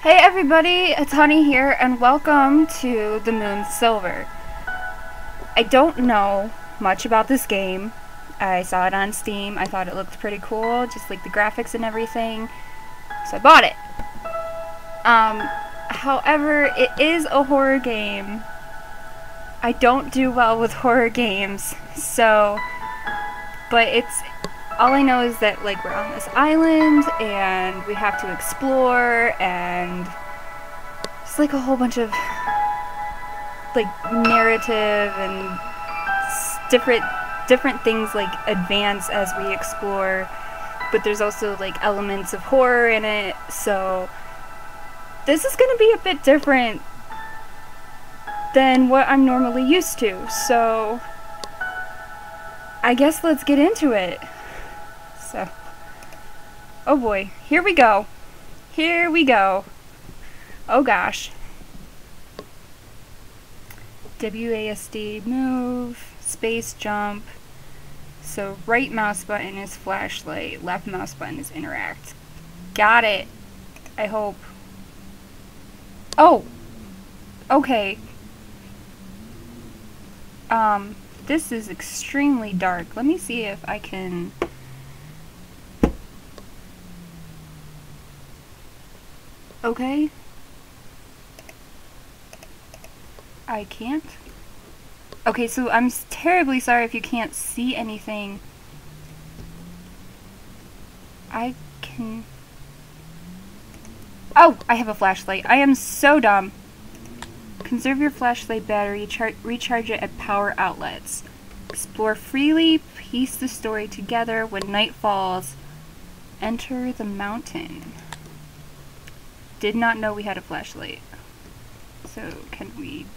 Hey everybody, it's Honey here, and welcome to The Moon's Silver. I don't know much about this game. I saw it on Steam. I thought it looked pretty cool, just like the graphics and everything, so I bought it. However, it is a horror game. I don't do well with horror games, but all I know is that, like, we're on this island, and we have to explore, and it's like a whole bunch of, like, narrative and different things, like, advance as we explore, but there's also, like, elements of horror in it, so this is gonna be a bit different than what I'm normally used to, so I guess let's get into it. So, oh boy, here we go. Here we go. Oh gosh. WASD, move, space jump. So right mouse button is flashlight, left mouse button is interact. Got it. I hope. Oh! Okay. This is extremely dark. Let me see if I can... Okay. I can't. Okay, so I'm terribly sorry if you can't see anything. I can... Oh! I have a flashlight. I am so dumb. Conserve your flashlight battery, recharge it at power outlets. Explore freely, piece the story together. When night falls, enter the mountain. Did not know we had a flashlight. So, can we...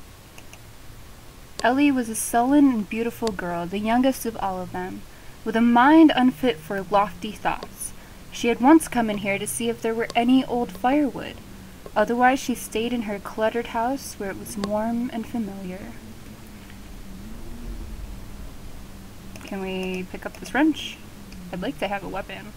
Ellie was a sullen and beautiful girl, the youngest of all of them, with a mind unfit for lofty thoughts. She had once come in here to see if there were any old firewood. Otherwise, she stayed in her cluttered house where it was warm and familiar. Can we pick up this wrench? I'd like to have a weapon.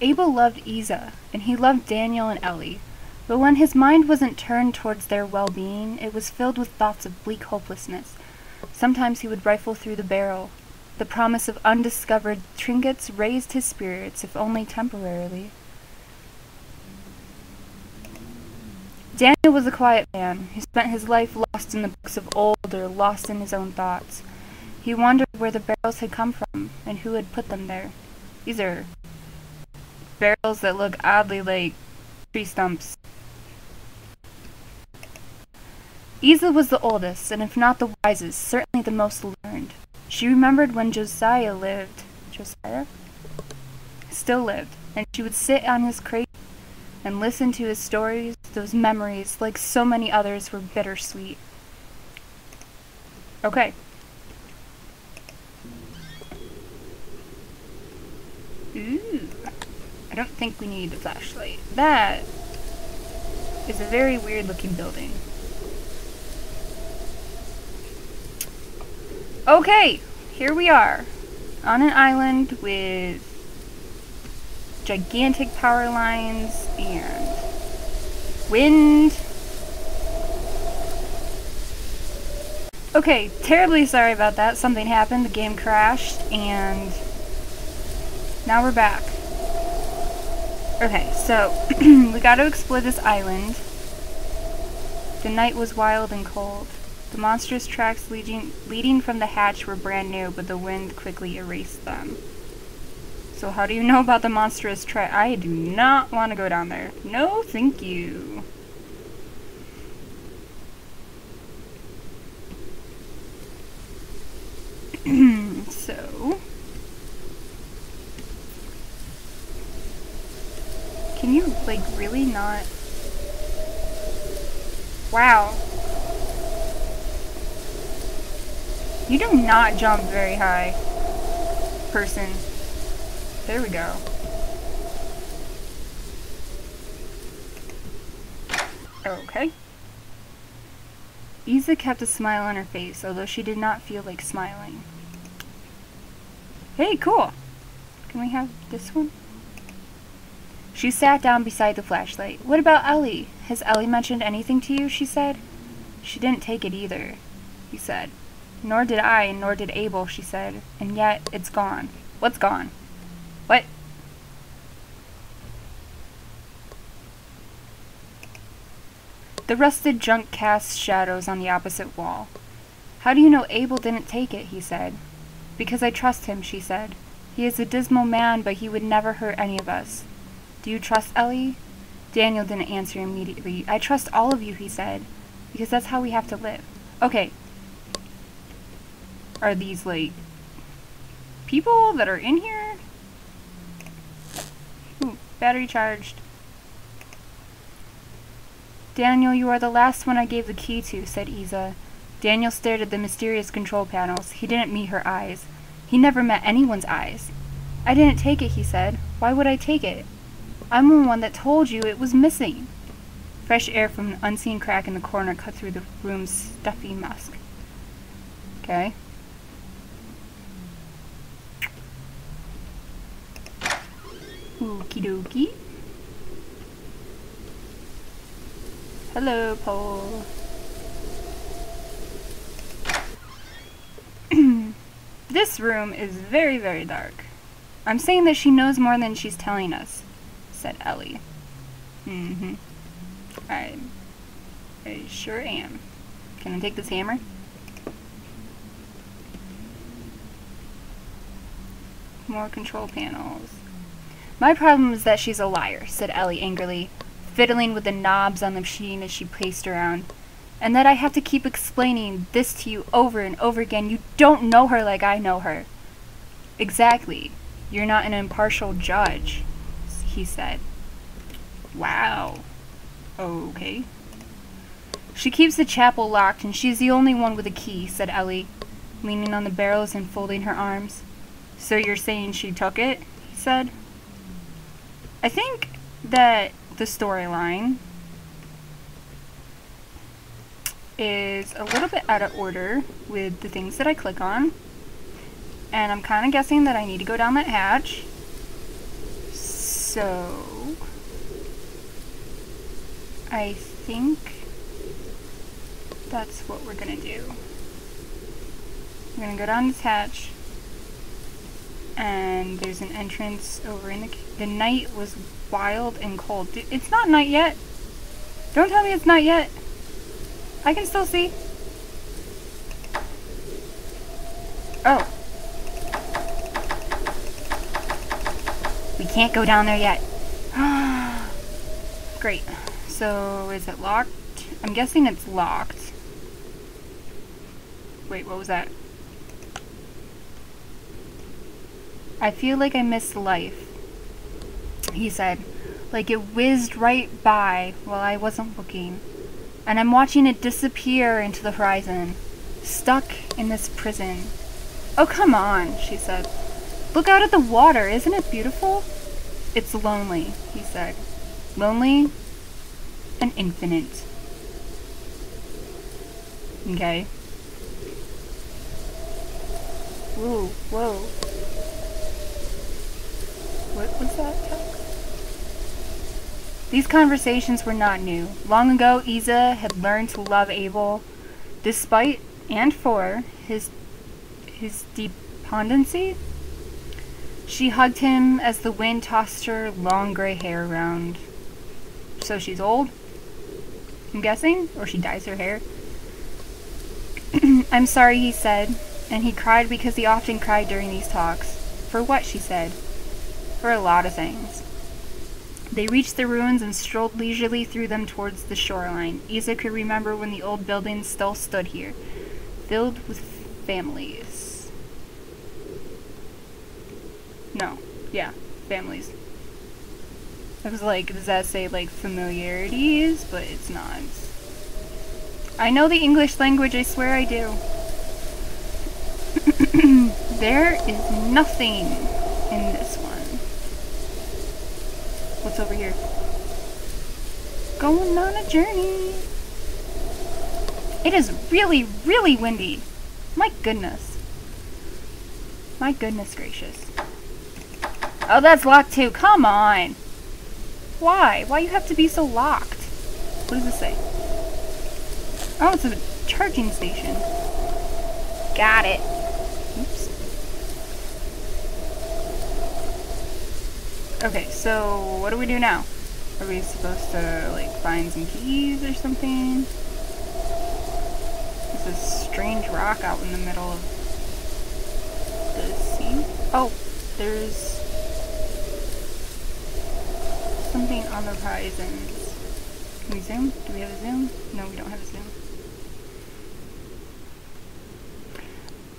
Abel loved Isa, and he loved Daniel and Ellie, but when his mind wasn't turned towards their well-being, it was filled with thoughts of bleak hopelessness. Sometimes he would rifle through the barrel. The promise of undiscovered trinkets raised his spirits, if only temporarily. Daniel was a quiet man. He spent his life lost in the books of old or lost in his own thoughts. He wondered where the barrels had come from and who had put them there. These are barrels that look oddly like tree stumps. Isa was the oldest, and if not the wisest, certainly the most learned. She remembered when Josiah lived. Josiah? Still lived, and she would sit on his crate and listen to his stories. Those memories, like so many others, were bittersweet. Okay. Ooh. I don't think we need a flashlight. That is a very weird looking building. Okay, here we are, on an island with gigantic power lines and wind. Okay, terribly sorry about that. Something happened, the game crashed, and now we're back. Okay, so we gotta explore this island. The night was wild and cold. The monstrous tracks leading from the hatch were brand new, but the wind quickly erased them. So how do you know about the monstrous track? I do not want to go down there. No, thank you. So... Can you, like, really not... Wow. You do not jump very high, person. There we go. Okay. Isa kept a smile on her face, although she did not feel like smiling. Hey, cool! Can we have this one? She sat down beside the flashlight. What about Ellie? Has Ellie mentioned anything to you? She said. She didn't take it either, he said. Nor did I, nor did Abel, she said. And yet, it's gone. What's gone? What? The rusted junk cast shadows on the opposite wall. How do you know Abel didn't take it? He said. Because I trust him, she said. He is a dismal man, but he would never hurt any of us. Do you trust Ellie? Daniel didn't answer immediately. I trust all of you, he said. Because that's how we have to live. Okay. Are these, like, people that are in here? Ooh, battery charged. Daniel, you are the last one I gave the key to, said Isa. Daniel stared at the mysterious control panels. He didn't meet her eyes. He never met anyone's eyes. I didn't take it, he said. Why would I take it? I'm the one that told you it was missing. Fresh air from an unseen crack in the corner cut through the room's stuffy musk. Okay. Okie dokie. Hello, Paul. This room is very, very dark. I'm saying that she knows more than she's telling us, said Ellie. Mm-hmm. I sure am. Can I take this hammer? More control panels. My problem is that she's a liar, said Ellie angrily, fiddling with the knobs on the machine as she paced around. And that I have to keep explaining this to you over and over again. You don't know her like I know her. Exactly. You're not an impartial judge, he said. Wow. Okay. She keeps the chapel locked and she's the only one with a key, said Ellie, leaning on the barrels and folding her arms. So you're saying she took it? He said. I think that the storyline is a little bit out of order with the things that I click on. And I'm kind of guessing that I need to go down that hatch. So I think that's what we're gonna do. We're gonna go down this hatch. And there's an entrance over in the night was wild and cold. It's not night yet. Don't tell me it's not yet. I can still see. Oh. We can't go down there yet. Great. So, is it locked? I'm guessing it's locked. Wait, what was that? I feel like I missed life, he said, like it whizzed right by while I wasn't looking. And I'm watching it disappear into the horizon, stuck in this prison. Oh, come on, she said. Look out at the water, isn't it beautiful? It's lonely, he said. Lonely and infinite. Okay. Whoa, whoa. What was that text? These conversations were not new. Long ago, Isa had learned to love Abel, despite and for his despondency. She hugged him as the wind tossed her long gray hair around. So she's old, I'm guessing? Or she dyes her hair? I'm sorry, he said, and he cried because he often cried during these talks. For what, she said. For a lot of things. They reached the ruins and strolled leisurely through them towards the shoreline. Isa could remember when the old buildings still stood here, filled with families. No. Yeah, families. I was like, does that say, like, familiarities? But it's not. I know the English language, I swear I do. There is nothing in this one. What's over here? Going on a journey. It is really, really windy. My goodness. My goodness gracious. Oh, that's locked too. Come on. Why? Why you have to be so locked? What does this say? Oh, it's a charging station. Got it. Oops. Okay, so what do we do now? Are we supposed to, like, find some keys or something? There's a strange rock out in the middle of the sea. Oh, there's something on the horizons. Can we zoom? Do we have a zoom? No, we don't have a zoom.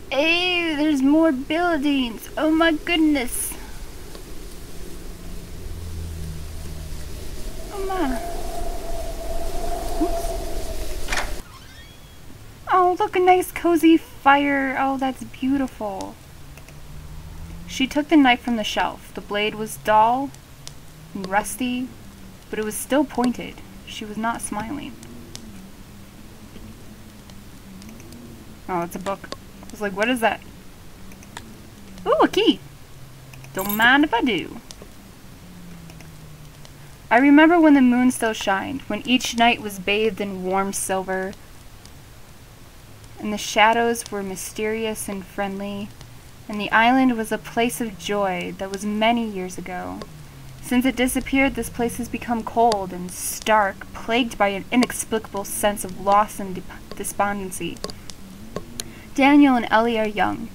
Hey, there's more buildings! Oh my goodness! Oh my. Oops. Oh, look, a nice cozy fire. Oh, that's beautiful. She took the knife from the shelf. The blade was dull and rusty, but it was still pointed. She was not smiling. Oh, it's a book. I was like, what is that? Ooh, a key! Don't mind if I do. I remember when the moon still shined, when each night was bathed in warm silver, and the shadows were mysterious and friendly, and the island was a place of joy that was many years ago. Since it disappeared, this place has become cold and stark, plagued by an inexplicable sense of loss and despondency. Daniel and Ellie are young.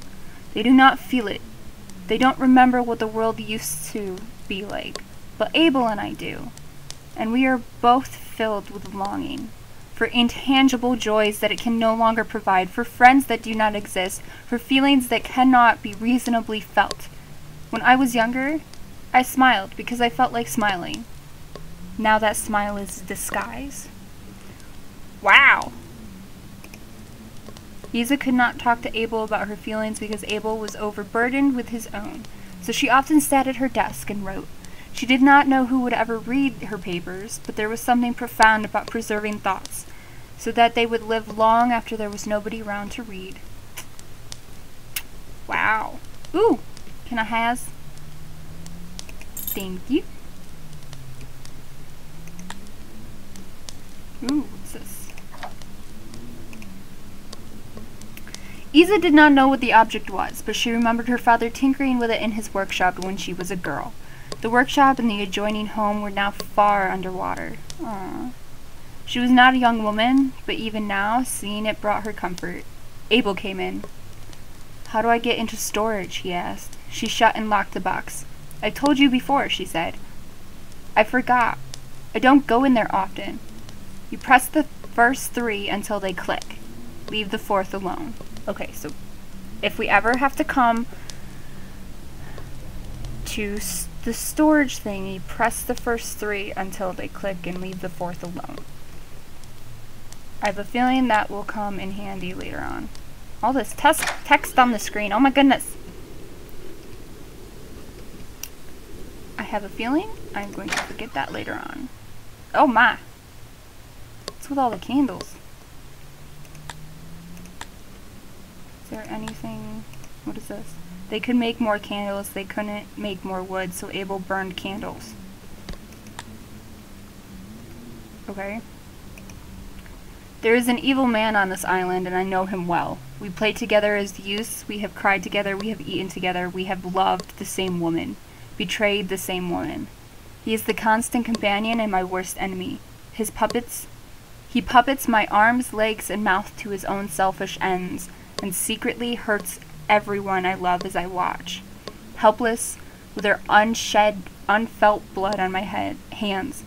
They do not feel it. They don't remember what the world used to be like, but Abel and I do. And we are both filled with longing for intangible joys that it can no longer provide, for friends that do not exist, for feelings that cannot be reasonably felt. When I was younger, I smiled because I felt like smiling. Now that smile is a disguise. Wow! Isa could not talk to Abel about her feelings because Abel was overburdened with his own, so she often sat at her desk and wrote. She did not know who would ever read her papers, but there was something profound about preserving thoughts, so that they would live long after there was nobody around to read. Wow. Ooh, can I has? Thank you. Ooh, what's this? Isa did not know what the object was, but she remembered her father tinkering with it in his workshop when she was a girl. The workshop and the adjoining home were now far underwater. Aww. She was not a young woman, but even now, seeing it brought her comfort. Abel came in. "How do I get into storage?" he asked. She shut and locked the box. "I told you before," she said. "I forgot. I don't go in there often. You press the first 3 until they click. Leave the 4th alone." Okay, so if we ever have to come to the storage thing, you press the first 3 until they click and leave the 4th alone. I have a feeling that will come in handy later on. All this text on the screen, oh my goodness! I have a feeling I'm going to forget that later on. Oh my! What's with all the candles? Is there anything? What is this? They could make more candles, they couldn't make more wood, so Abel burned candles. Okay. "There is an evil man on this island, and I know him well. We played together as youths, we have cried together, we have eaten together, we have loved the same woman, betrayed the same woman. He is the constant companion and my worst enemy. He puppets my arms, legs, and mouth to his own selfish ends, and secretly hurts everyone I love as I watch. Helpless, with their unfelt blood on my hands,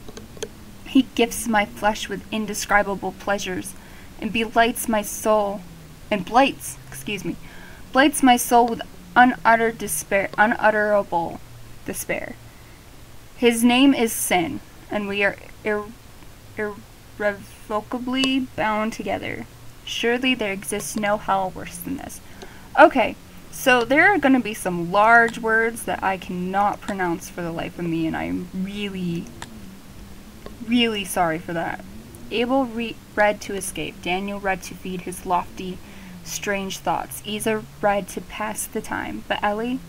he gifts my flesh with indescribable pleasures, and blights my soul with unutterable despair. His name is sin, and we are irrevocably bound together. Surely there exists no hell worse than this." Okay, so there are going to be some large words that I cannot pronounce for the life of me, and I'm really, really sorry for that. Abel read to escape. Daniel read to feed his lofty, strange thoughts. Isa read to pass the time. But Ellie?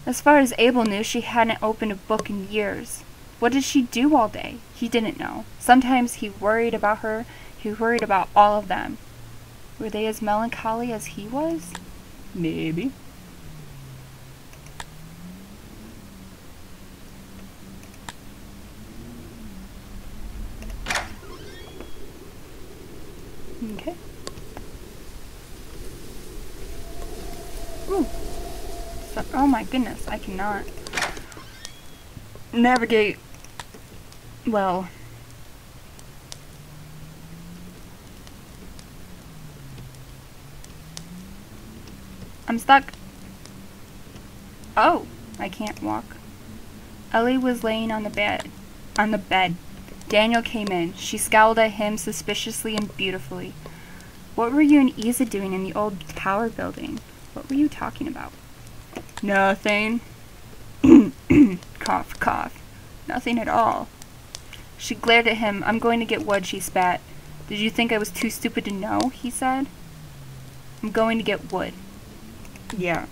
As far as Abel knew, she hadn't opened a book in years. What did she do all day? He didn't know. Sometimes he worried about her. He worried about all of them. Were they as melancholy as he was? Maybe. Okay. Ooh. So, oh my goodness, I cannot navigate well. I'm stuck. Oh, I can't walk. Ellie was laying on the bed. Daniel came in. She scowled at him suspiciously and beautifully. What were you and Isa doing in the old tower building? What were you talking about? Nothing. Cough, cough. Nothing at all. She glared at him. I'm going to get wood, she spat. Did you think I was too stupid to know? He said. I'm going to get wood. Yeah.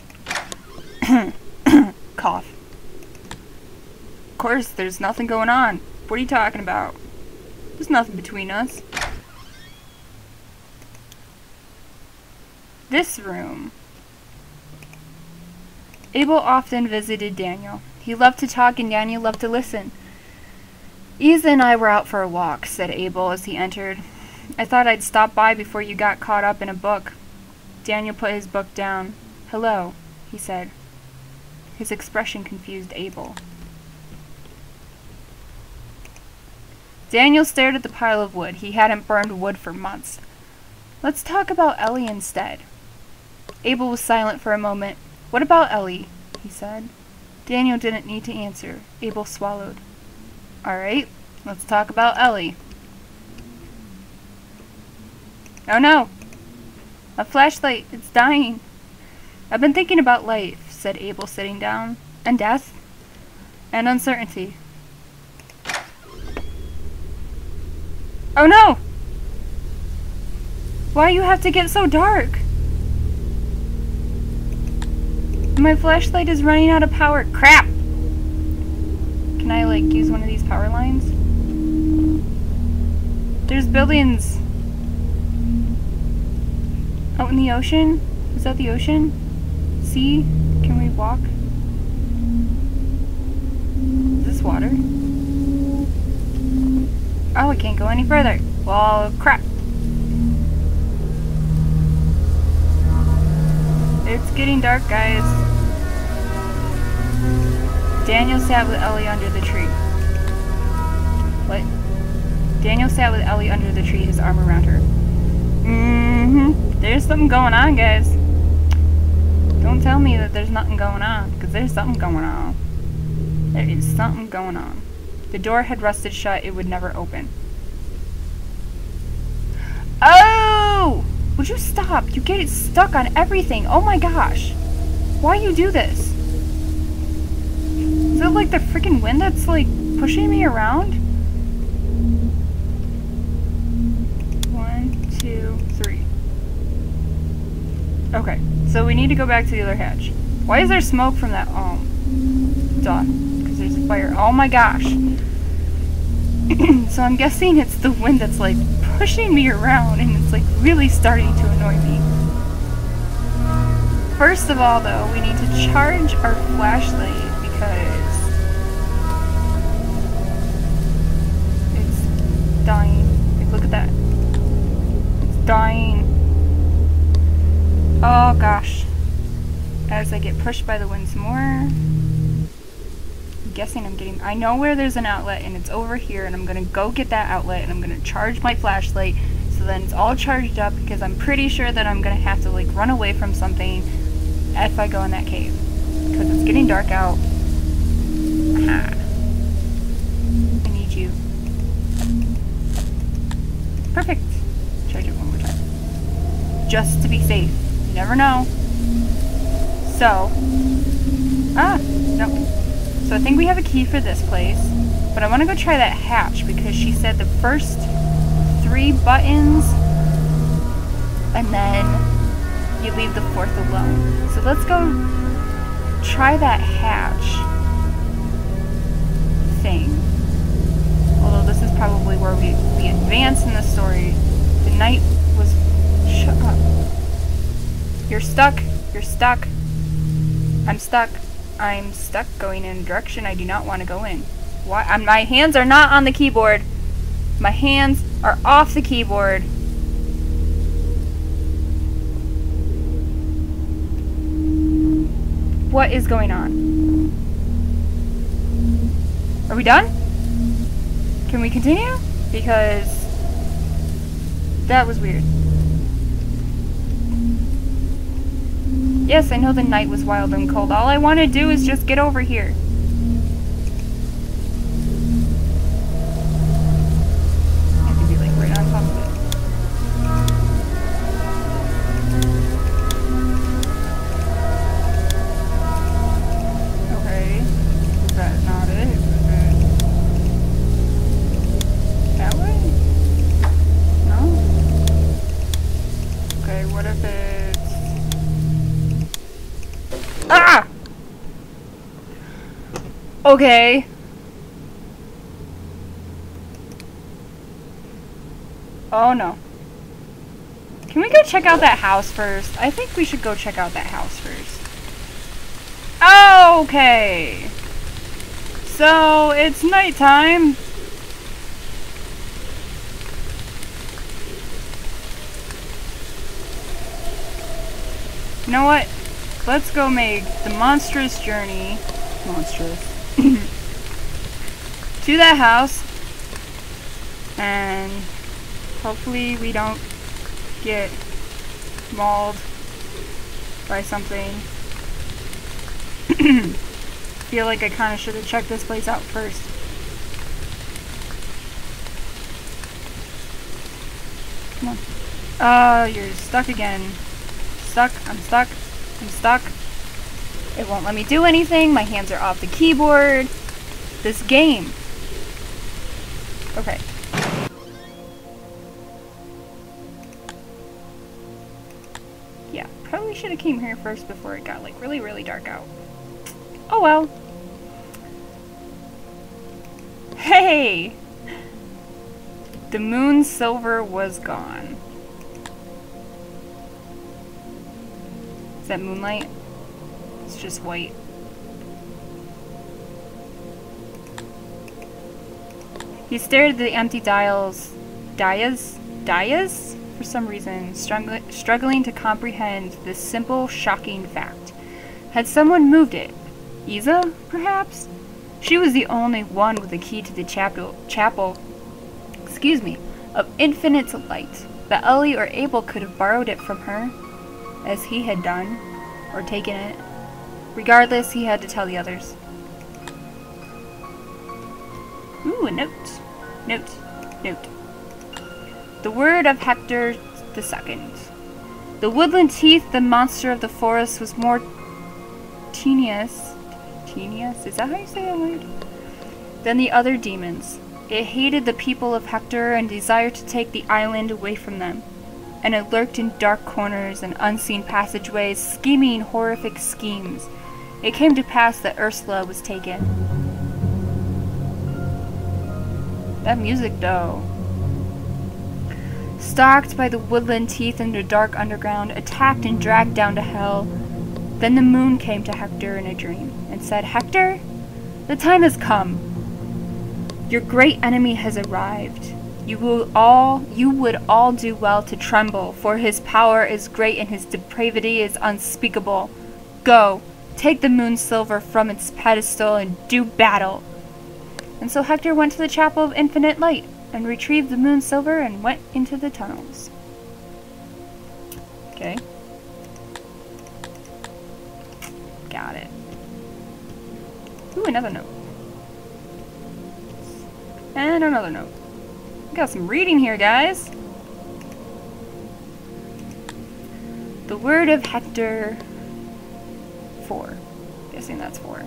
Cough. Of course, there's nothing going on. What are you talking about? There's nothing between us. This room. Abel often visited Daniel. He loved to talk and Daniel loved to listen. Isa and I were out for a walk, said Abel as he entered. I thought I'd stop by before you got caught up in a book. Daniel put his book down. Hello, he said. His expression confused Abel. Daniel stared at the pile of wood. He hadn't burned wood for months. Let's talk about Ellie instead. Abel was silent for a moment. What about Ellie? He said. Daniel didn't need to answer. Abel swallowed. Alright, let's talk about Ellie. Oh no! A flashlight, it's dying. I've been thinking about life, said Abel, sitting down. And death. And uncertainty. Oh no! Why you have to get so dark? My flashlight is running out of power. Crap! Can I, like, use one of these power lines? There's buildings out in the ocean. Is that the ocean? Sea? Can we walk? Is this water? Oh, we can't go any further. Well, crap. It's getting dark, guys. Daniel sat with Ellie under the tree. What? Daniel sat with Ellie under the tree, his arm around her. There's something going on, guys. Don't tell me that there's nothing going on, because there's something going on. There is something going on. The door had rusted shut. It would never open. Oh! Would you stop? You get stuck on everything. Oh my gosh. Why you do this? Is it like the freaking wind that's like pushing me around? 1, 2, 3. Okay, so we need to go back to the other hatch. Why is there smoke from that? Oh, duh. Because there's a fire. Oh my gosh. So I'm guessing it's the wind that's like pushing me around and it's like really starting to annoy me. First of all though, we need to charge our flashlight because it's dying. Like, look at that. It's dying. Oh gosh. As I get pushed by the wind some more. Guessing I know where there's an outlet and it's over here and I'm gonna go get that outlet and I'm gonna charge my flashlight so then it's all charged up because I'm pretty sure that I'm gonna have to like run away from something if I go in that cave because it's getting dark out. Aha. I need you. Perfect. Charge it one more time. Just to be safe. You never know. So. No. So I think we have a key for this place, but I want to go try that hatch because she said the first 3 buttons and then you leave the 4th alone. So let's go try that hatch thing. night was... Shut up. You're stuck. You're stuck. I'm stuck. I'm stuck going in a direction I do not want to go in. Why? My hands are not on the keyboard. My hands are off the keyboard. What is going on? Are we done? Can we continue? Because that was weird. Yes, I know the night was wild and cold. All I want to do is just get over here. I have to be like right on top of it. Okay. Is that not it? Is it that way? No? Okay, what if it's... Ah! Okay. Oh no. Can we go check out that house first? I think we should go check out that house first. Okay. So, it's nighttime. You know what? Let's go make the monstrous journey. Monstrous. To that house. And hopefully we don't get mauled by something. Feel like I kind of should have checked this place out first. Come on. You're stuck again. Stuck. I'm stuck. I'm stuck. It won't let me do anything. My hands are off the keyboard. This game. Okay. Yeah, probably should have came here first before it got like really, really dark out. Oh well. Hey! The moon silver was gone. Is that moonlight? It's just white. He stared at the empty dais for some reason, struggling to comprehend this simple, shocking fact. Had someone moved it? Isa, perhaps? She was the only one with the key to the chapel, of infinite light. But Ellie or Abel could have borrowed it from her, as he had done, or taken it. Regardless, he had to tell the others. Ooh, a note. Note. Note. The word of Hector II. The woodland teeth, the monster of the forest, was more tenacious. Tenacious? Is that how you say that word? Than the other demons. It hated the people of Hector and desired to take the island away from them. And it lurked in dark corners and unseen passageways, scheming horrific schemes. It came to pass that Ursula was taken. That music, though. Stalked by the woodland teeth in the dark underground, attacked and dragged down to hell. Then the moon came to Hector in a dream and said, "Hector, the time has come. Your great enemy has arrived. You would all do well to tremble, for his power is great and his depravity is unspeakable. Go, take the moon silver from its pedestal and do battle." And so Hector went to the Chapel of Infinite Light and retrieved the moon silver and went into the tunnels. Okay. Got it. Ooh, another note. And another note. We got some reading here, guys. The word of Hector 4. Guessing that's 4.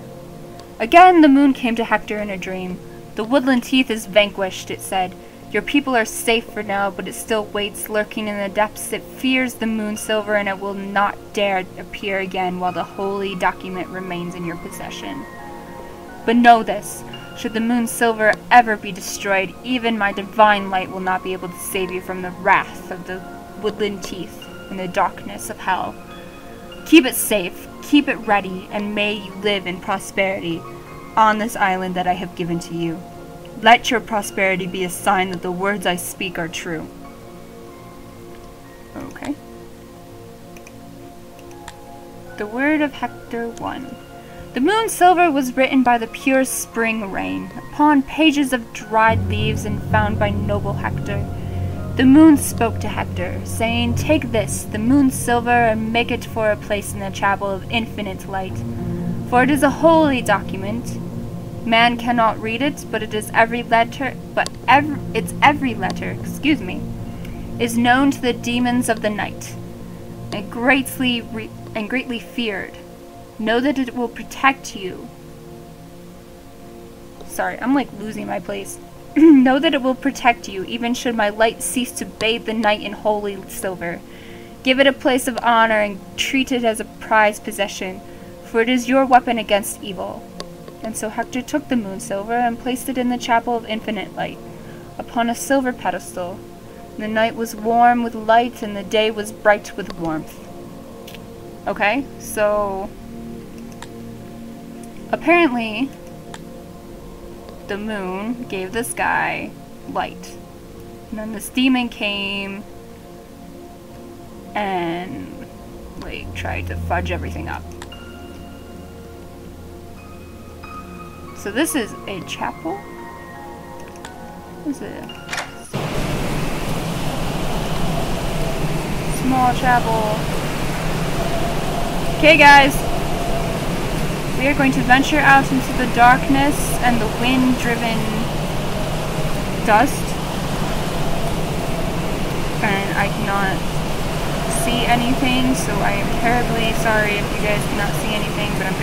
Again, the moon came to Hector in a dream. The woodland teeth is vanquished, it said. Your people are safe for now, but it still waits, lurking in the depths. It fears the moon silver, and it will not dare appear again while the holy document remains in your possession. But know this. Should the moon's silver ever be destroyed, even my divine light will not be able to save you from the wrath of the woodland teeth and the darkness of hell. Keep it safe, keep it ready, and may you live in prosperity on this island that I have given to you. Let your prosperity be a sign that the words I speak are true. Okay. The Word of Hector 1. The moon's silver was written by the pure spring rain, upon pages of dried leaves and found by noble Hector. The moon spoke to Hector, saying, "Take this, the moon's silver, and make it for a place in the chapel of infinite light. For it is a holy document. Man cannot read it, but it is every letter, is known to the demons of the night, and greatly feared. Know that it will protect you." Sorry, I'm like losing my place. "Know that it will protect you, even should my light cease to bathe the night in holy silver. Give it a place of honor and treat it as a prized possession, for it is your weapon against evil." And so Hector took the moon silver and placed it in the chapel of infinite light, upon a silver pedestal. The night was warm with light, and the day was bright with warmth. Okay, so apparently the moon gave this guy light. And then this demon came and like tried to fudge everything up. So this is a chapel? What is it? Small chapel. Okay guys, we are going to venture out into the darkness and the wind-driven dust. And I cannot see anything, so I am terribly sorry if you guys cannot see anything, but I'm